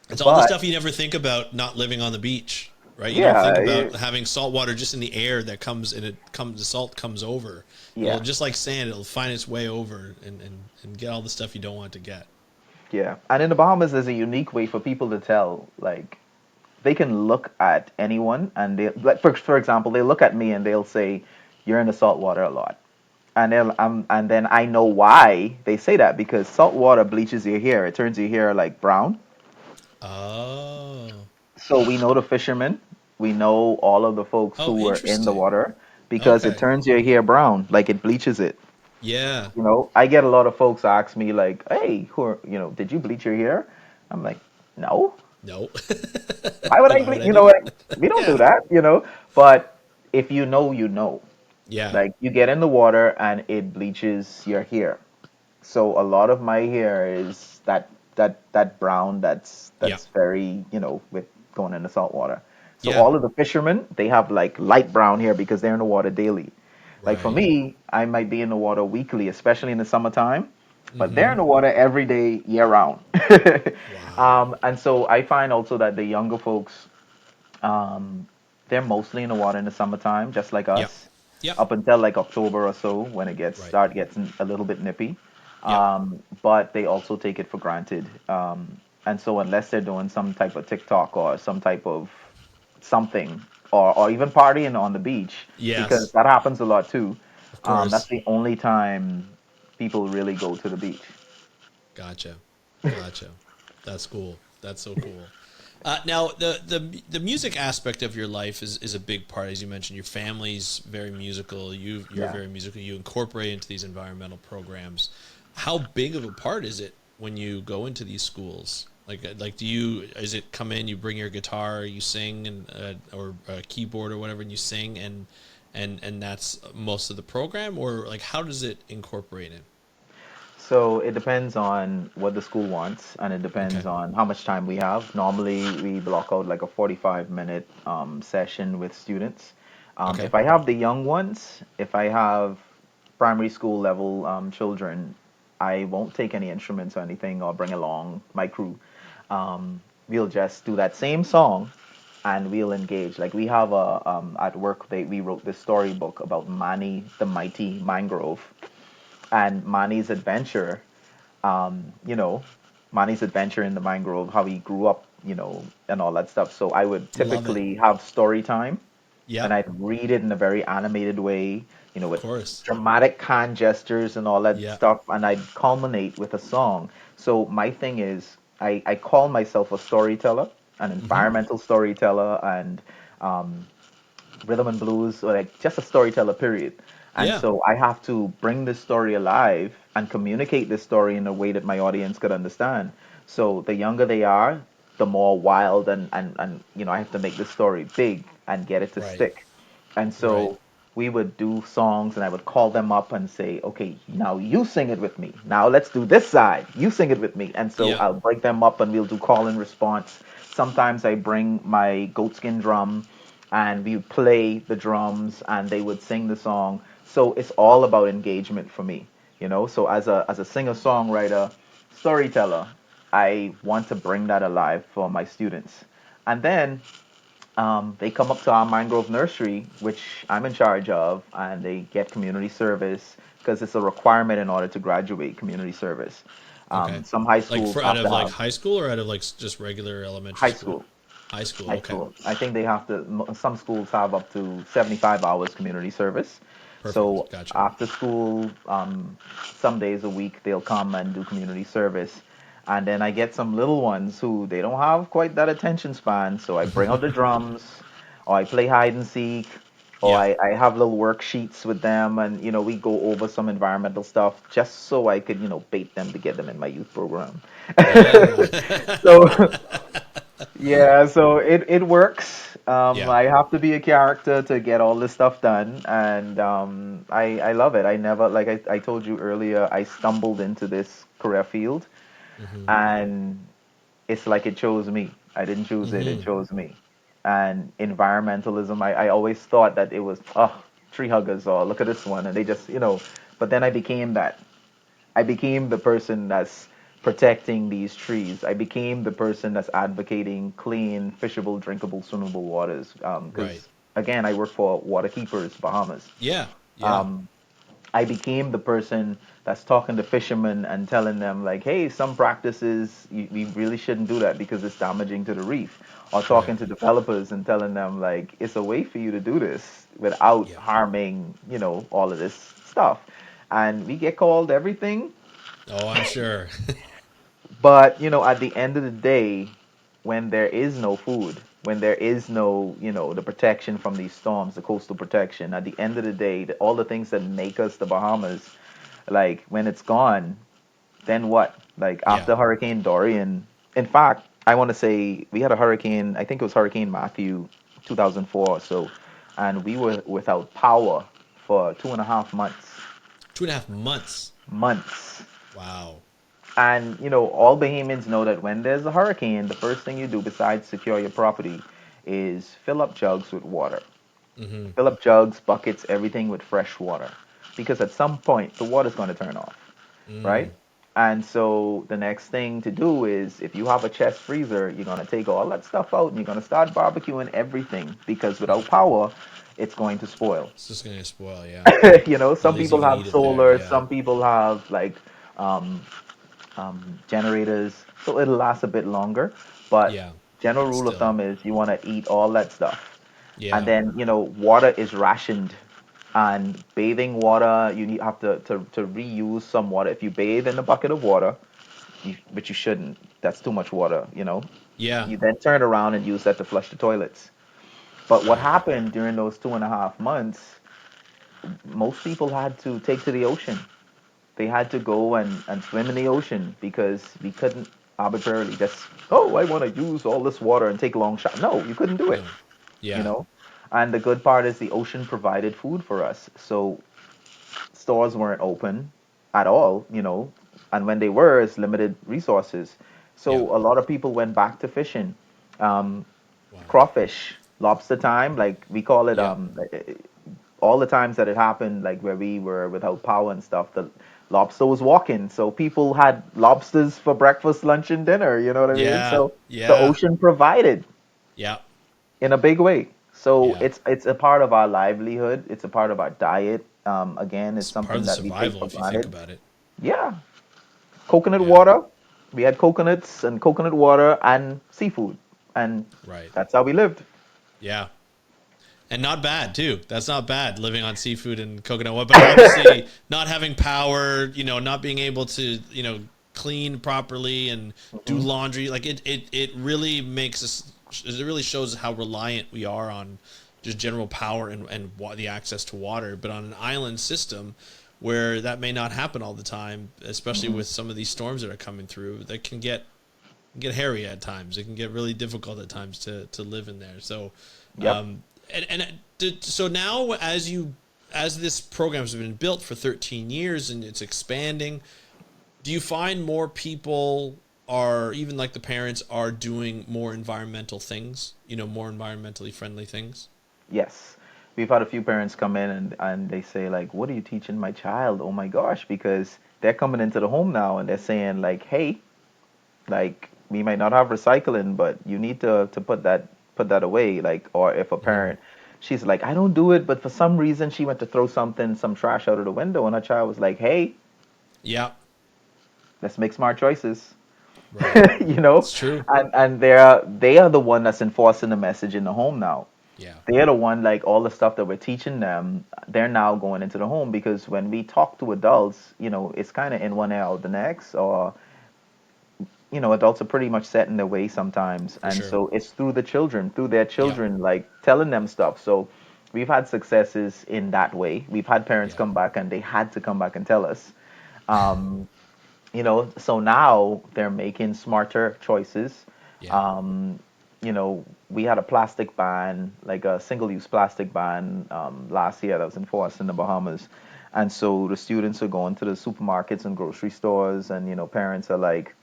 [SPEAKER 1] It's all the
[SPEAKER 2] But
[SPEAKER 1] stuff you never think about not living on the beach, right? You don't think
[SPEAKER 2] yeah,
[SPEAKER 1] about having salt water just in the air that comes and the salt comes over. It'll
[SPEAKER 2] yeah,
[SPEAKER 1] just like sand, it'll find its way over and get all the stuff you don't want to get.
[SPEAKER 2] yeah. And in the Bahamas, there's a unique way for people to tell. Like they can look at anyone and they like for example, they look at me and they'll say, "You're in the salt water a lot." And then I know why they say that because salt water bleaches your hair. It turns your hair like brown.
[SPEAKER 1] Oh.
[SPEAKER 2] So we know the fishermen. We know all of the folks
[SPEAKER 1] Oh,
[SPEAKER 2] who were in the
[SPEAKER 1] interesting.
[SPEAKER 2] water because it
[SPEAKER 1] Okay.
[SPEAKER 2] turns your hair brown, like it bleaches it.
[SPEAKER 1] Yeah.
[SPEAKER 2] I get a lot of folks ask me like, "Hey, did you bleach your hair?" I'm like, "No.
[SPEAKER 1] No.
[SPEAKER 2] Why would I
[SPEAKER 1] Why
[SPEAKER 2] bleach?
[SPEAKER 1] would I do
[SPEAKER 2] Like,
[SPEAKER 1] that?
[SPEAKER 2] we don't do
[SPEAKER 1] Yeah.
[SPEAKER 2] that. But if you know, you know.
[SPEAKER 1] Yeah.
[SPEAKER 2] Like you get in the water and it bleaches your hair. So a lot of my hair is that brown
[SPEAKER 1] Yeah.
[SPEAKER 2] that's very, with going in the salt water. So
[SPEAKER 1] Yeah.
[SPEAKER 2] all of the fishermen, they have like light brown hair because they're in the water daily. Like for
[SPEAKER 1] Right.
[SPEAKER 2] me, I might be in the water weekly, especially in the summertime, but they're
[SPEAKER 1] Mm-hmm.
[SPEAKER 2] in the water every day year round.
[SPEAKER 1] Wow.
[SPEAKER 2] And so I find also that the younger folks, um, they're mostly in the water in the summertime, just like
[SPEAKER 1] Yep.
[SPEAKER 2] us,
[SPEAKER 1] Yep.
[SPEAKER 2] up until like October or so when it
[SPEAKER 1] Right.
[SPEAKER 2] gets a little bit nippy.
[SPEAKER 1] Yep.
[SPEAKER 2] But they also take it for granted. And so unless they're doing some type of TikTok or some type of something, or even partying on the beach, because
[SPEAKER 1] Yes.
[SPEAKER 2] that happens a lot too.
[SPEAKER 1] Of
[SPEAKER 2] That's
[SPEAKER 1] course.
[SPEAKER 2] the only time people really go to the beach.
[SPEAKER 1] Gotcha. Gotcha. That's cool. That's so cool. Now, the music aspect of your life is a big part, as you mentioned. Your family's very musical. You're
[SPEAKER 2] Yeah.
[SPEAKER 1] very musical. You incorporate into these environmental programs. How big of a part is it when you go into these schools? Like, do you is it come in? You bring your guitar, you sing, and or a keyboard or whatever, and you sing, and that's most of the program, or like how does it incorporate in?
[SPEAKER 2] So it depends on what the school wants, and it
[SPEAKER 1] Okay.
[SPEAKER 2] depends on how much time we have. Normally, we block out like a 45-minute session with students.
[SPEAKER 1] Okay.
[SPEAKER 2] If I have the young ones, if I have primary school level children, I won't take any instruments or anything or bring along my crew. We'll just do that same song and we'll engage. Like we have at work, we wrote this storybook about Manny the mighty mangrove and Mani's adventure, you know, Mani's adventure in the mangrove, how he grew up, and all that stuff. So I would
[SPEAKER 1] Love it.
[SPEAKER 2] typically have story time and
[SPEAKER 1] Yep.
[SPEAKER 2] I'd read it in a very animated way,
[SPEAKER 1] Of
[SPEAKER 2] with
[SPEAKER 1] course.
[SPEAKER 2] dramatic hand gestures and all that
[SPEAKER 1] Yep.
[SPEAKER 2] stuff, and I'd culminate with a song. So my thing is, I call myself a storyteller, an
[SPEAKER 1] Mm-hmm.
[SPEAKER 2] environmental storyteller, and um, rhythm and blues, or like just a storyteller, period. And
[SPEAKER 1] Yeah.
[SPEAKER 2] so I have to bring this story alive and communicate this story in a way that my audience could understand. So the younger they are, the more wild and I have to make this story big and get it to
[SPEAKER 1] Right.
[SPEAKER 2] stick. And
[SPEAKER 1] Right.
[SPEAKER 2] so we would do songs and I would call them up and say, okay, now you sing it with me. Now let's do this side. You sing it with me. And so
[SPEAKER 1] Yeah.
[SPEAKER 2] I'll break them up and we'll do call and response. Sometimes I bring my goatskin drum and we would play the drums and they would sing the song. So it's all about engagement for me. So as a singer-songwriter, storyteller, I want to bring that alive for my students. And then they come up to our mangrove nursery, which I'm in charge of, and they get community service because it's a requirement in order to graduate community service.
[SPEAKER 1] Okay.
[SPEAKER 2] Some high
[SPEAKER 1] Like
[SPEAKER 2] schools
[SPEAKER 1] for out
[SPEAKER 2] have
[SPEAKER 1] of
[SPEAKER 2] to
[SPEAKER 1] like
[SPEAKER 2] have
[SPEAKER 1] high school or out of like just regular elementary
[SPEAKER 2] high
[SPEAKER 1] school?
[SPEAKER 2] school.
[SPEAKER 1] High school.
[SPEAKER 2] High
[SPEAKER 1] Okay.
[SPEAKER 2] school. I think they have to. Some schools have up to 75 hours community service. So
[SPEAKER 1] Perfect. Gotcha.
[SPEAKER 2] after school, some days a week they'll come and do community service. And then I get some little ones who they don't have quite that attention span. So I bring out the drums, or I play hide and seek, or
[SPEAKER 1] Yeah.
[SPEAKER 2] I have little worksheets with them, and we go over some environmental stuff just so I could bait them to get them in my youth program.
[SPEAKER 1] Yeah.
[SPEAKER 2] So yeah, so it works.
[SPEAKER 1] Yeah.
[SPEAKER 2] I have to be a character to get all this stuff done, and I love it. I never, like I told you earlier, I stumbled into this career field,
[SPEAKER 1] Mm-hmm.
[SPEAKER 2] and it's like it chose me. I didn't choose it; it
[SPEAKER 1] Mm-hmm.
[SPEAKER 2] chose me. And environmentalism, I always thought that it was tree huggers, or look at this one, and they just But then I became that. I became the person that's protecting these trees. I became the person that's advocating clean, fishable, drinkable, swimmable waters.
[SPEAKER 1] Right.
[SPEAKER 2] Because again, I work for Waterkeepers Bahamas.
[SPEAKER 1] Yeah. Yeah.
[SPEAKER 2] Um, I became the person that's talking to fishermen and telling them like, hey, some practices we really shouldn't do that because it's damaging to the reef. Or
[SPEAKER 1] Right.
[SPEAKER 2] talking to developers and telling them like, it's a way for you to do this without
[SPEAKER 1] Yeah.
[SPEAKER 2] harming, all of this stuff. And we get called everything,
[SPEAKER 1] Oh, I'm sure.
[SPEAKER 2] but at the end of the day, when there is no food, when there is no, the protection from these storms, the coastal protection, at the end of the day, all the things that make us the Bahamas, like when it's gone, then what? Like
[SPEAKER 1] Yeah.
[SPEAKER 2] after Hurricane Dorian, in fact, I want to say we had a hurricane, I think it was Hurricane Matthew 2004 or so, and we were without power for 2.5 months.
[SPEAKER 1] 2.5 months.
[SPEAKER 2] Months.
[SPEAKER 1] Wow.
[SPEAKER 2] And all Bahamians know that when there's a hurricane, the first thing you do besides secure your property is fill up jugs with water.
[SPEAKER 1] Mm-hmm.
[SPEAKER 2] Fill up jugs, buckets, everything with fresh water. Because at some point the water's going to turn off, right?
[SPEAKER 1] Mm.
[SPEAKER 2] And so the next thing to do is if you have a chest freezer, you're going to take all that stuff out and you're going to start barbecuing everything because without power, it's going to spoil.
[SPEAKER 1] It's just gonna spoil. Yeah. At
[SPEAKER 2] Some
[SPEAKER 1] least you
[SPEAKER 2] people
[SPEAKER 1] can
[SPEAKER 2] have
[SPEAKER 1] eat it there.
[SPEAKER 2] solar,
[SPEAKER 1] Yeah.
[SPEAKER 2] some people have like um, generators, so it'll last a bit longer. But
[SPEAKER 1] Yeah.
[SPEAKER 2] general
[SPEAKER 1] But
[SPEAKER 2] rule of
[SPEAKER 1] still.
[SPEAKER 2] thumb is you want to eat all that stuff, and
[SPEAKER 1] Yeah.
[SPEAKER 2] then water is rationed. And bathing water, you have to reuse some water. If you bathe in a bucket of water, but you shouldn't. That's too much water.
[SPEAKER 1] Yeah.
[SPEAKER 2] You then turn around and use that to flush the toilets. But what
[SPEAKER 1] Right.
[SPEAKER 2] happened during those 2.5 months? Most people had to take to the ocean. They had to go and swim in the ocean because we couldn't arbitrarily just, oh, I want to use all this water and take a long shot. No, you couldn't do it,
[SPEAKER 1] No.
[SPEAKER 2] you
[SPEAKER 1] Yeah.
[SPEAKER 2] know? And the good part is the ocean provided food for us. So stores weren't open at all, and when they were, it's limited resources.
[SPEAKER 1] Yeah.
[SPEAKER 2] So a lot of people went back to fishing. Um,
[SPEAKER 1] Wow.
[SPEAKER 2] Crawfish, lobster time, like we call it,
[SPEAKER 1] Yeah.
[SPEAKER 2] all the times that it happened, like where we were without power and stuff, the lobster was walking. So people had lobsters for breakfast, lunch, and dinner. You know what I mean?
[SPEAKER 1] Yeah.
[SPEAKER 2] So the
[SPEAKER 1] Yeah.
[SPEAKER 2] ocean provided
[SPEAKER 1] Yeah.
[SPEAKER 2] in a big way. So
[SPEAKER 1] Yeah.
[SPEAKER 2] it's a part of our livelihood. It's a part of our diet. Again, it's
[SPEAKER 1] It's part of
[SPEAKER 2] something
[SPEAKER 1] the
[SPEAKER 2] that we take
[SPEAKER 1] survival
[SPEAKER 2] for
[SPEAKER 1] if you think
[SPEAKER 2] granted.
[SPEAKER 1] about it.
[SPEAKER 2] Yeah, coconut
[SPEAKER 1] Yeah.
[SPEAKER 2] water. We had coconuts and coconut water and seafood, and
[SPEAKER 1] Right.
[SPEAKER 2] that's how we lived.
[SPEAKER 1] Yeah. And not bad too. That's not bad living on seafood and coconut water. But obviously, not having power, not being able to, clean properly and do
[SPEAKER 2] Hmm.
[SPEAKER 1] laundry, like it really makes us. It really shows how reliant we are on just general power and the access to water. But on an island system, where that may not happen all the time, especially
[SPEAKER 2] Hmm.
[SPEAKER 1] with some of these storms that are coming through, that can get hairy at times. It can get really difficult at times to live in there. So,
[SPEAKER 2] Yep.
[SPEAKER 1] so now as this program has been built for 13 years and it's expanding, do you find more people are even like the parents are doing more environmental things? More environmentally friendly things.
[SPEAKER 2] Yes. We've had a few parents come in and they say like, "What are you teaching my child?" Oh my gosh, because they're coming into the home now and they're saying like, "Hey, like we might not have recycling, but you need to put that away. Like, or if a parent, she's like, I don't do it, but for some reason she went to throw some trash out of the window, and her child was like, hey,
[SPEAKER 1] Yeah.
[SPEAKER 2] let's make smart choices.
[SPEAKER 1] Right.
[SPEAKER 2] You know,
[SPEAKER 1] It's true.
[SPEAKER 2] and they are the one that's enforcing the message in the home now.
[SPEAKER 1] Yeah.
[SPEAKER 2] They're the one, like, all the stuff that we're teaching them, they're now going into the home, because when we talk to adults, it's kind of in one ear out the next, or adults are pretty much set in their way sometimes,
[SPEAKER 1] For
[SPEAKER 2] and
[SPEAKER 1] sure.
[SPEAKER 2] so it's through their
[SPEAKER 1] Yeah.
[SPEAKER 2] children, like, telling them stuff. So we've had successes in that way. We've had parents
[SPEAKER 1] Yeah.
[SPEAKER 2] come back, and they had to come back and tell us. Um, so now they're making smarter choices.
[SPEAKER 1] Yeah.
[SPEAKER 2] um, we had a plastic ban, like a single-use plastic ban, last year, that was enforced in the Bahamas. And so the students are going to the supermarkets and grocery stores, and parents are like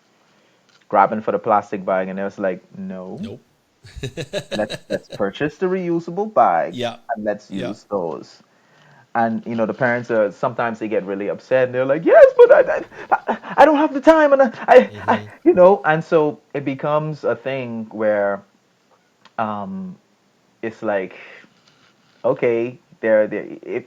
[SPEAKER 2] grabbing for the plastic bag, and there's like, no,
[SPEAKER 1] Nope.
[SPEAKER 2] let's purchase the reusable bags,
[SPEAKER 1] Yeah.
[SPEAKER 2] and let's
[SPEAKER 1] Yeah.
[SPEAKER 2] use those. And the parents are, sometimes they get really upset, and they're like, yes, but I don't have the time, and
[SPEAKER 1] Hmm.
[SPEAKER 2] and so it becomes a thing where, um it's like, okay, they if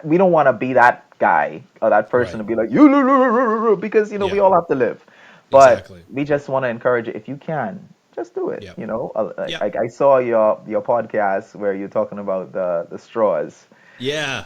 [SPEAKER 2] we don't want to be that guy or that person
[SPEAKER 1] Right.
[SPEAKER 2] to be like, you, because we
[SPEAKER 1] Yeah.
[SPEAKER 2] all have to live, but
[SPEAKER 1] Exactly.
[SPEAKER 2] we just want to encourage it. If you can, just do it.
[SPEAKER 1] Yep.
[SPEAKER 2] Like,
[SPEAKER 1] Yep.
[SPEAKER 2] I saw your podcast where you're talking about the straws.
[SPEAKER 1] Yeah.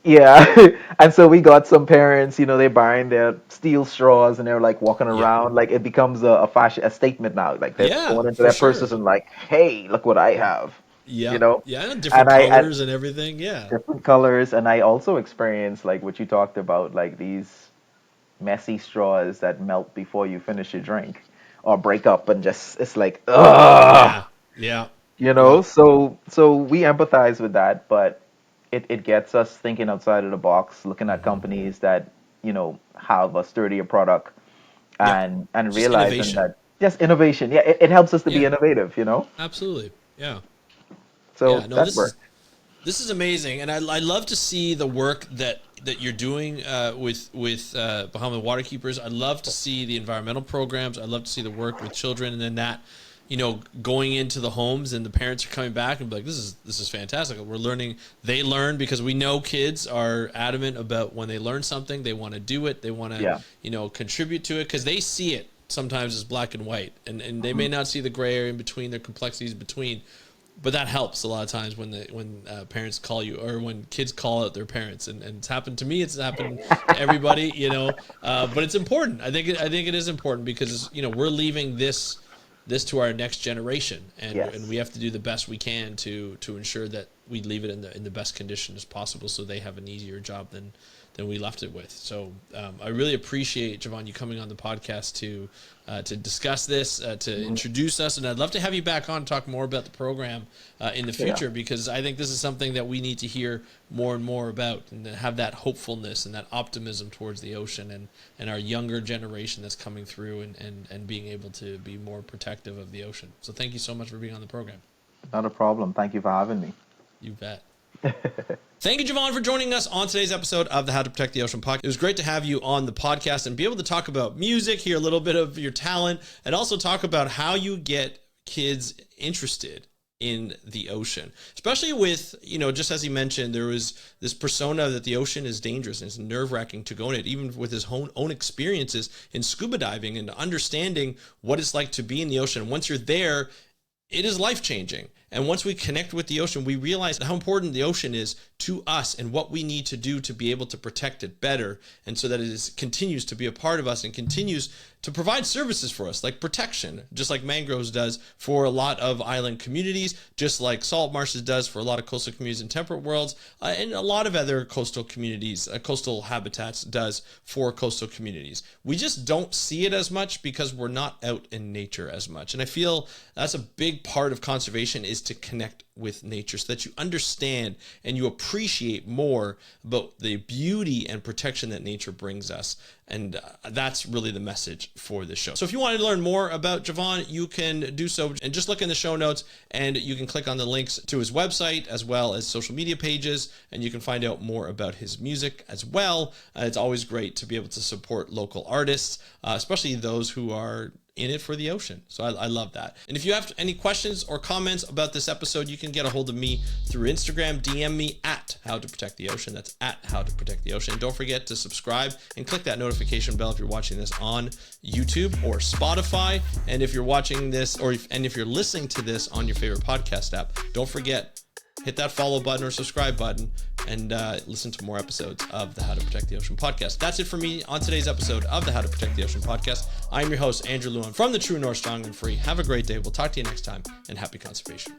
[SPEAKER 2] Yeah. And so we got some parents, they're buying their steel straws, and they're like walking
[SPEAKER 1] Yep.
[SPEAKER 2] around, like it becomes a fashion, a statement now. Like, they're
[SPEAKER 1] Yeah.
[SPEAKER 2] going into
[SPEAKER 1] For
[SPEAKER 2] their
[SPEAKER 1] sure.
[SPEAKER 2] purses and like, hey, look what I have, you
[SPEAKER 1] Yep.
[SPEAKER 2] know?
[SPEAKER 1] Yeah. And different
[SPEAKER 2] And I
[SPEAKER 1] colors and everything. Yeah.
[SPEAKER 2] different colors, and I also experienced, like, what you talked about, like these messy straws that melt before you finish your drink, or break up, and just, it's like, ugh.
[SPEAKER 1] Yeah. Yeah.
[SPEAKER 2] You know,
[SPEAKER 1] Yep.
[SPEAKER 2] so we empathize with that, but it gets us thinking outside of the box, looking at
[SPEAKER 1] Hmm.
[SPEAKER 2] companies that have a sturdier product,
[SPEAKER 1] Yep.
[SPEAKER 2] and
[SPEAKER 1] Just
[SPEAKER 2] realizing
[SPEAKER 1] innovation.
[SPEAKER 2] that just innovation, yeah, it helps us to be
[SPEAKER 1] Yeah.
[SPEAKER 2] innovative.
[SPEAKER 1] Absolutely. Yeah.
[SPEAKER 2] So
[SPEAKER 1] Yeah. No,
[SPEAKER 2] that
[SPEAKER 1] this is
[SPEAKER 2] worked.
[SPEAKER 1] This is amazing, and I love to see the work that you're doing with Bahamian waterkeepers. I love to see the environmental programs. I love to see the work with children, and then that, going into the homes, and the parents are coming back and be like, this is fantastic. We're learning. They learn because we know kids are adamant about when they learn something, they want to do it. They want to
[SPEAKER 2] Yeah.
[SPEAKER 1] contribute to it because they see it sometimes as black and white, and they may not see the gray area in between, their complexities between, but that helps a lot of times when parents call you, or when kids call out their parents, and it's happened to me, it's happened to everybody, but it's important. I think it is important because we're leaving this to our next generation, and
[SPEAKER 2] Yes.
[SPEAKER 1] we have to do the best we can to ensure that we leave it in the best condition as possible, so they have an easier job than we left it with. So I really appreciate, Javan, you coming on the podcast to discuss this, to
[SPEAKER 2] Mhm.
[SPEAKER 1] introduce us, and I'd love to have you back on and talk more about the program in the
[SPEAKER 2] Yeah.
[SPEAKER 1] future, because I think this is something that we need to hear more and more about, and to have that hopefulness and that optimism towards the ocean, and our younger generation that's coming through, and being able to be more protective of the ocean. So thank you so much for being on the program.
[SPEAKER 2] Not a problem. Thank you for having me.
[SPEAKER 1] You bet. Thank you, Javan, for joining us on today's episode of the How to Protect the Ocean podcast. It was great to have you on the podcast and be able to talk about music, hear a little bit of your talent, and also talk about how you get kids interested in the ocean, especially with, just as he mentioned, there was this persona that the ocean is dangerous and it's nerve-wracking to go in it, even with his own experiences in scuba diving and understanding what it's like to be in the ocean. Once you're there, it is life-changing. And once we connect with the ocean, we realize how important the ocean is to us and what we need to do to be able to protect it better, and so that continues to be a part of us and continues to provide services for us, like protection, just like mangroves does for a lot of island communities, just like salt marshes does for a lot of coastal communities in temperate worlds, and a lot of other coastal communities, coastal habitats does for coastal communities. We just don't see it as much because we're not out in nature as much. And I feel that's a big part of conservation, is to connect with nature so that you understand and you appreciate more about the beauty and protection that nature brings us. And that's really the message for this show. So if you want to learn more about Javan, you can do so and just look in the show notes, and you can click on the links to his website as well as social media pages, and you can find out more about his music as well. It's always great to be able to support local artists, especially those who are in it for the ocean. So I love that. And if you have any questions or comments about this episode, you can get a hold of me through Instagram. DM me at How to Protect the Ocean. That's at How to Protect the Ocean. Don't forget to subscribe and click that notification bell if you're watching this on YouTube or Spotify. And if you're watching this if you're listening to this on your favorite podcast app, don't forget, hit that follow button or subscribe button and listen to more episodes of the How to Protect the Ocean podcast. That's it for me on today's episode of the How to Protect the Ocean podcast. I'm your host, Andrew Lewin from the True North, Strong and Free. Have a great day. We'll talk to you next time, and happy conservation.